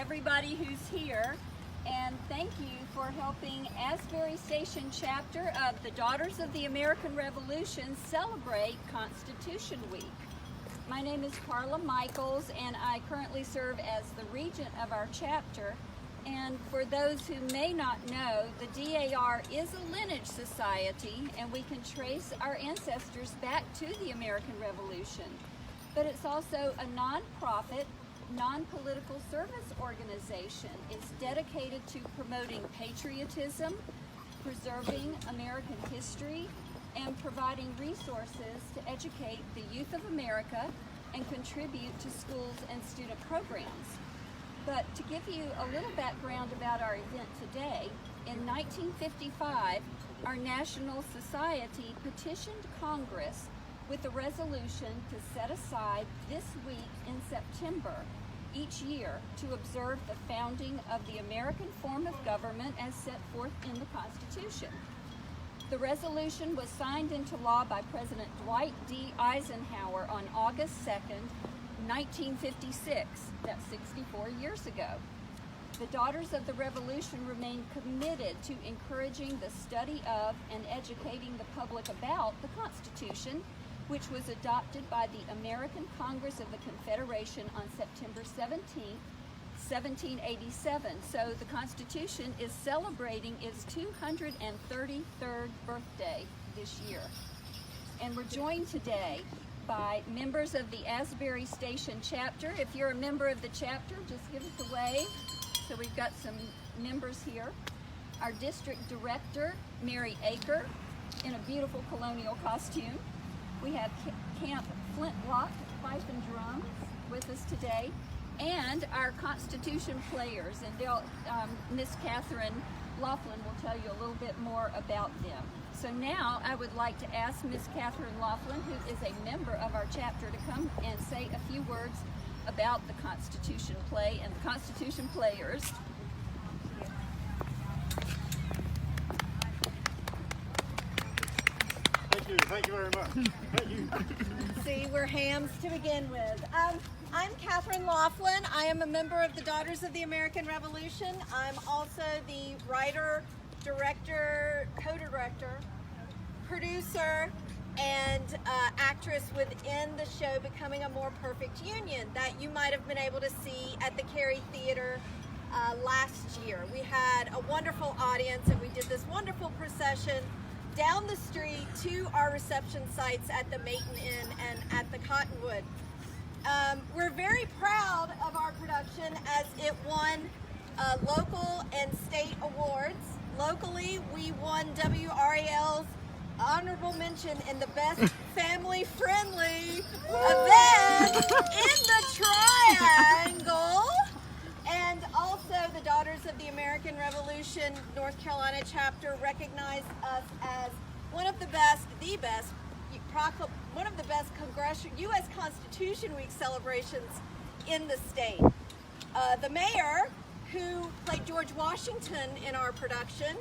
everybody who's here, and thank you for helping Asbury Station chapter of the Daughters of the American Revolution celebrate Constitution Week. My name is Carla Michaels, and I currently serve as the regent of our chapter. And for those who may not know, the DAR is a lineage society, and we can trace our ancestors back to the American Revolution. But it's also a non-profit, non-political service organization. It's dedicated to promoting patriotism, preserving American history, and providing resources to educate the youth of America and contribute to schools and student programs. But to give you a little background about our event today, in 1955, our National Society petitioned Congress with a resolution to set aside this week in September each year to observe the founding of the American form of government as set forth in the Constitution. The resolution was signed into law by President Dwight D. Eisenhower on August 2nd, 1956. That's 64 years ago. The Daughters of the Revolution remain committed to encouraging the study of and educating the public about the Constitution, which was adopted by the American Congress of the Confederation on September 17, 1787. So the Constitution is celebrating its 233rd birthday this year. And we're joined today by members of the Asbury Station chapter. If you're a member of the chapter, just give us a wave. So we've got some members here. Our district director, Mary Aker, in a beautiful colonial costume. We have Camp Flintlock, Fife and Drums, with us today, and our Constitution players. And they'll, Miss Catherine Laughlin will tell you a little bit more about them. So now I would like to ask Miss Catherine Laughlin, who is a member of our chapter, to come and say a few words about the Constitution play and the Constitution players. Thank you very much. Thank you. See, we're hams to begin with. I'm Catherine Laughlin. I am a member of the Daughters of the American Revolution. I'm also the writer, director, co-director, producer, and actress within the show Becoming a More Perfect Union that you might have been able to see at the Cary Theater last year. We had a wonderful audience, and we did this wonderful procession down the street to our reception sites at the Maiden Inn and at the Cottonwood. We're very proud of our production as it won local and state awards. Locally, we won WRAL's honorable mention in the best family-friendly event in the Triangle. And also the Daughters of the American Revolution North Carolina chapter recognized us as one of the best U.S. Constitution Week celebrations in the state. The mayor, who played George Washington in our production,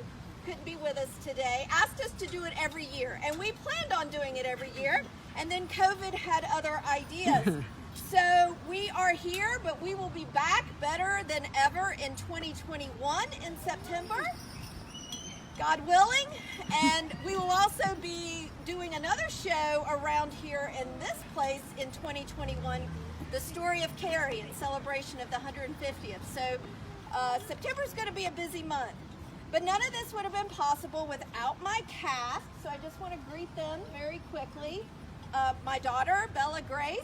couldn't be with us today, asked us to do it every year. And we planned on doing it every year, and then COVID had other ideas. So we are here, but we will be back better than ever in 2021 in September, God willing. And we will also be doing another show around here in this place in 2021, The Story of Cary, in celebration of the 150th. So September is going to be a busy month. But none of this would have been possible without my cast, so I just want to greet them very quickly. My daughter, Bella Grace,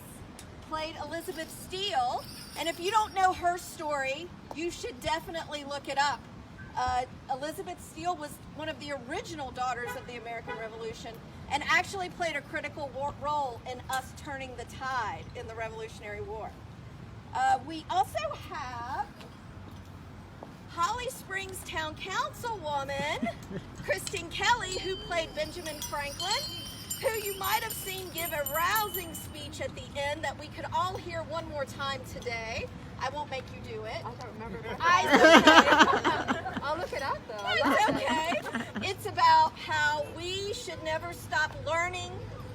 played Elizabeth Steele, and if you don't know her story, you should definitely look it up. Elizabeth Steele was one of the original Daughters of the American Revolution and actually played a critical role in us turning the tide in the Revolutionary War. We also have Holly Springs Town Councilwoman Christine Kelly, who played Benjamin Franklin, who you might have seen give a rousing speech at the end that we could all hear one more time today. I won't make you do it. I don't remember that. I'll look it up though. It's okay. It's about how we should never stop learning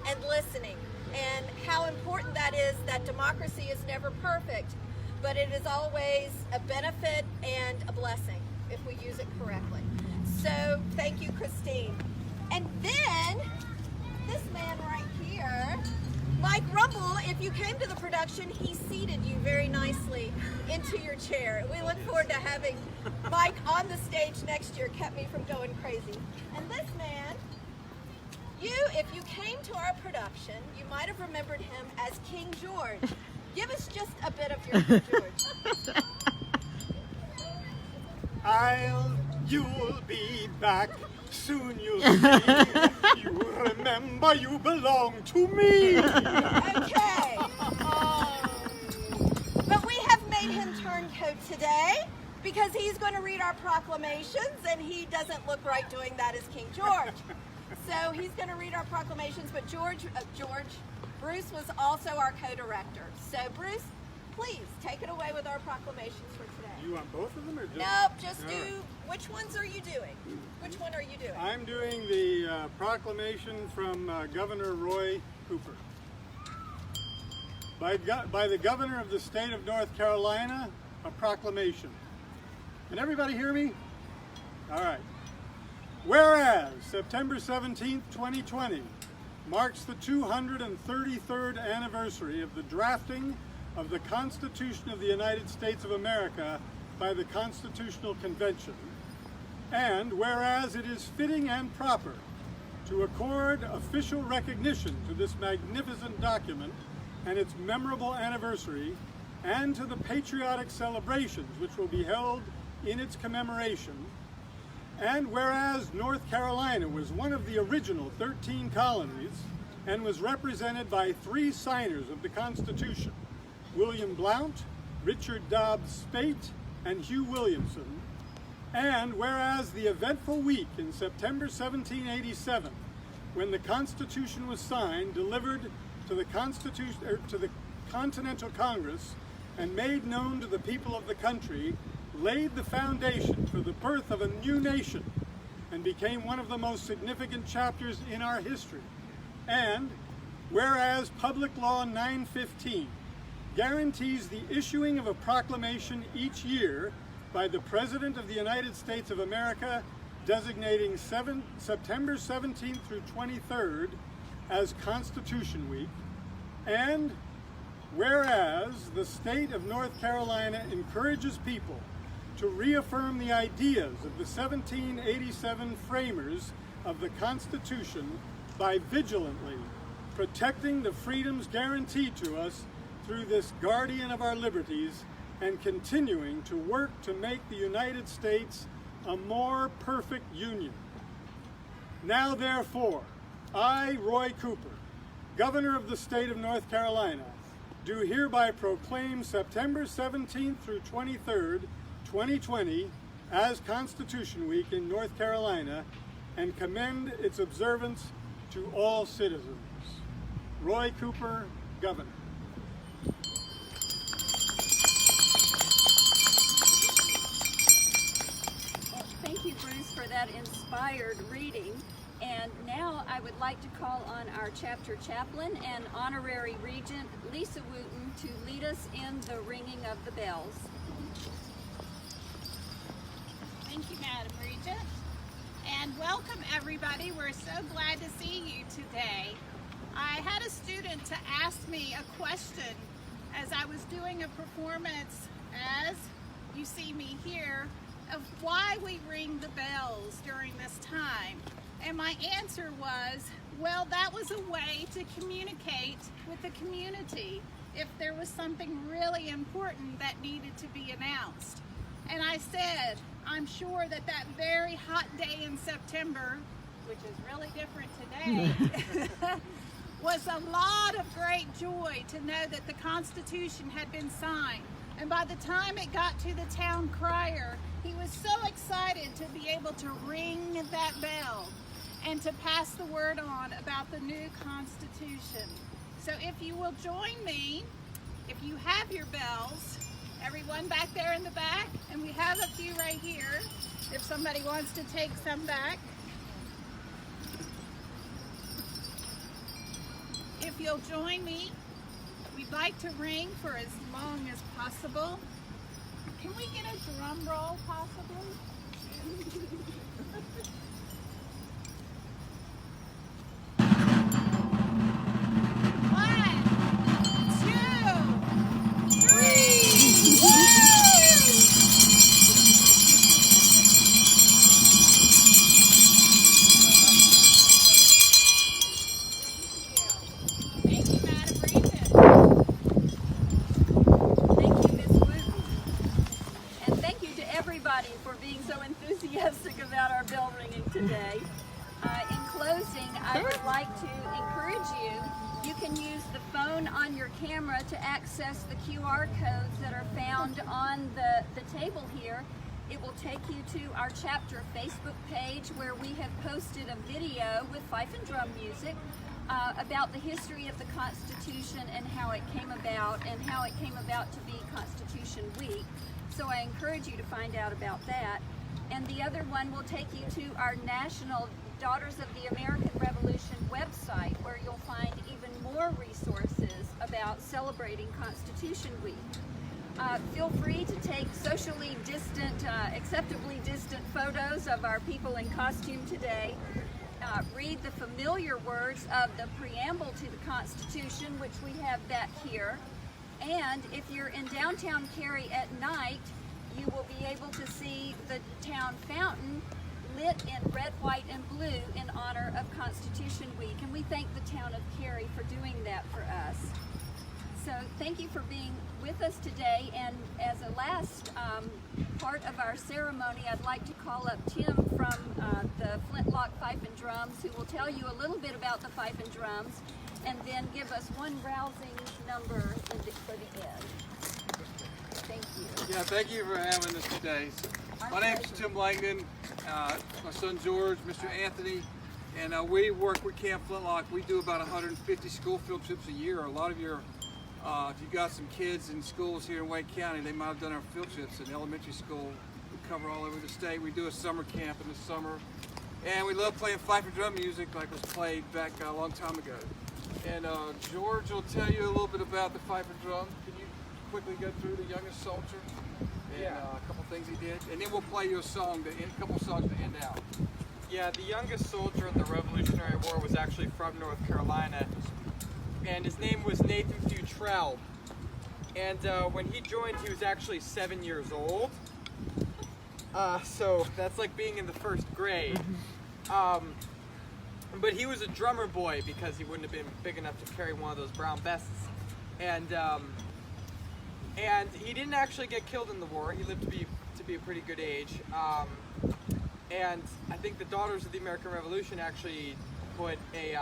and listening, and how important that is, that democracy is never perfect, but it is always a benefit and a blessing if we use it correctly. So thank you, Christine. And then this man right here, Mike Rumble, if you came to the production, he seated you very nicely into your chair. We look forward to having Mike on the stage next year. Kept me from going crazy. And this man, if you came to our production, you might have remembered him as King George. Give us just a bit of your King George. You'll be back, soon you'll see. You remember you belong to me. Okay. But we have made him turncoat today because he's going to read our proclamations, and he doesn't look right doing that as King George. So he's going to read our proclamations, but Bruce was also our co-director. So Bruce, please take it away with our proclamations for today. You want both of them or just? Nope, just do, right. Which ones are you doing? Which one are you doing? I'm doing the proclamation from Governor Roy Cooper. By the Governor of the State of North Carolina, a proclamation. Can everybody hear me? All right. Whereas September 17th, 2020 marks the 233rd anniversary of the drafting of the Constitution of the United States of America by the Constitutional Convention, and whereas it is fitting and proper to accord official recognition to this magnificent document and its memorable anniversary, and to the patriotic celebrations which will be held in its commemoration, and whereas North Carolina was one of the original 13 colonies and was represented by 3 signers of the Constitution, William Blount, Richard Dobbs Speight, and Hugh Williamson, and whereas the eventful week in September 1787, when the Constitution was signed, delivered to the Continental Congress, and made known to the people of the country, laid the foundation for the birth of a new nation, and became one of the most significant chapters in our history. And whereas Public Law 915 guarantees the issuing of a proclamation each year by the President of the United States of America, designating September 17th through 23rd as Constitution Week, and whereas the state of North Carolina encourages people to reaffirm the ideas of the 1787 framers of the Constitution by vigilantly protecting the freedoms guaranteed to us through this guardian of our liberties, and continuing to work to make the United States a more perfect union. Now therefore, I, Roy Cooper, Governor of the State of North Carolina, do hereby proclaim September 17th through 23rd, 2020 as Constitution Week in North Carolina, and commend its observance to all citizens. Roy Cooper, Governor. Thank you, Bruce, for that inspired reading. And now I would like to call on our chapter chaplain and honorary regent, Lisa Wooten, to lead us in the ringing of the bells. Thank you, Madam Regent. And welcome, everybody. We're so glad to see you today. I had a student to ask me a question as I was doing a performance, as you see me here, of why we ring the bells during this time. And my answer was, well, that was a way to communicate with the community if there was something really important that needed to be announced. And I said, I'm sure that that very hot day in September, which is really different today, was a lot of great joy to know that the Constitution had been signed. And by the time it got to the town crier, he was so excited to be able to ring that bell and to pass the word on about the new Constitution. So if you will join me, if you have your bells, everyone back there in the back, and we have a few right here, if somebody wants to take some back. If you'll join me, We'd like to ring for as long as possible. Can we get a drum roll, possibly? One, two, three. Woo! Thank you, Madam Regent. Thank you, Ms. Wooten. And thank you to everybody for being so enthusiastic about our bell ringing today. In closing, I would like to encourage you. You can use the phone on your camera to access the QR codes that are found on the table here. It will take you to our chapter Facebook page where we have posted a video with fife and drum music about the history of the Constitution and how it came about to be Constitution Week. So I encourage you to find out about that. And the other one will take you to our National Daughters of the American Revolution website where you'll find even more resources about celebrating Constitution Week. Feel free to take socially distant, acceptably distant photos of our people in costume today. Read the familiar words of the preamble to the Constitution, which we have back here. And if you're in downtown Cary at night, you will be able to see the town fountain lit in red, white, and blue in honor of Constitution Week. And we thank the town of Cary for doing that for us. So thank you for being with us today. And as a last part of our ceremony, I'd like to call up Tim from the Flintlock Fife and Drums, who will tell you a little bit about the fife and drums, and then give us one rousing number for the end. Thank you. Yeah, thank you for having us today. My name's Tim Langdon, my son George, Mr. Anthony, and we work with Camp Flintlock. We do about 150 school field trips a year. A lot of your, if you've got some kids in schools here in Wake County, they might have done our field trips in elementary school. We cover all over the state. We do a summer camp in the summer. And we love playing fife and drum music like was played back a long time ago. And George will tell you a little bit about the fife and drum. Can you quickly go through the youngest soldier and a couple things he did? And then we'll play you a song, a couple songs to end out. Yeah, the youngest soldier in the Revolutionary War was actually from North Carolina, and his name was Nathan Futrell. And when he joined, he was actually 7 years old. So that's like being in the first grade. But he was a drummer boy because he wouldn't have been big enough to carry one of those brown vests. And he didn't actually get killed in the war. He lived to be a pretty good age. And I think the Daughters of the American Revolution actually put a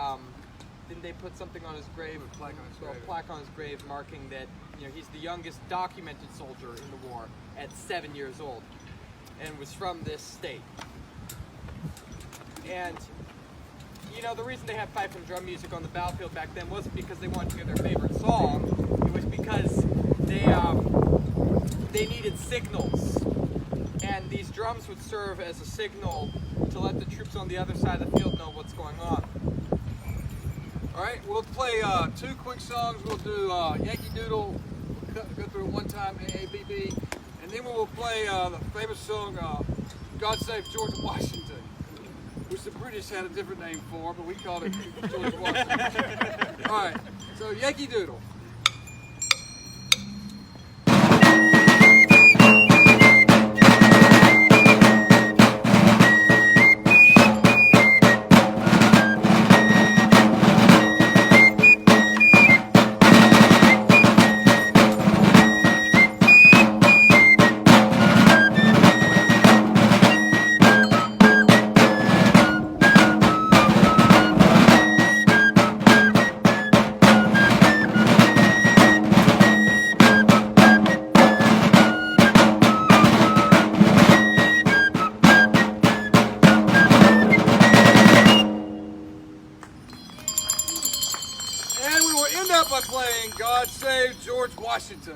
didn't they put something on his grave? A plaque on his grave. A plaque on his grave marking that he's the youngest documented soldier in the war at 7 years old, and was from this state. And the reason they had fife and drum music on the battlefield back then wasn't because they wanted to hear their favorite song. It was because they needed signals, and these drums would serve as a signal to let the troops on the other side of the field know what's going on. All right, we'll play two quick songs. We'll do Yankee Doodle, we'll go through it one time, AABB, and then we'll play the famous song, God Save George Washington, which the British had a different name for, but we called it George Washington. All right, so Yankee Doodle. By playing God Save George Washington.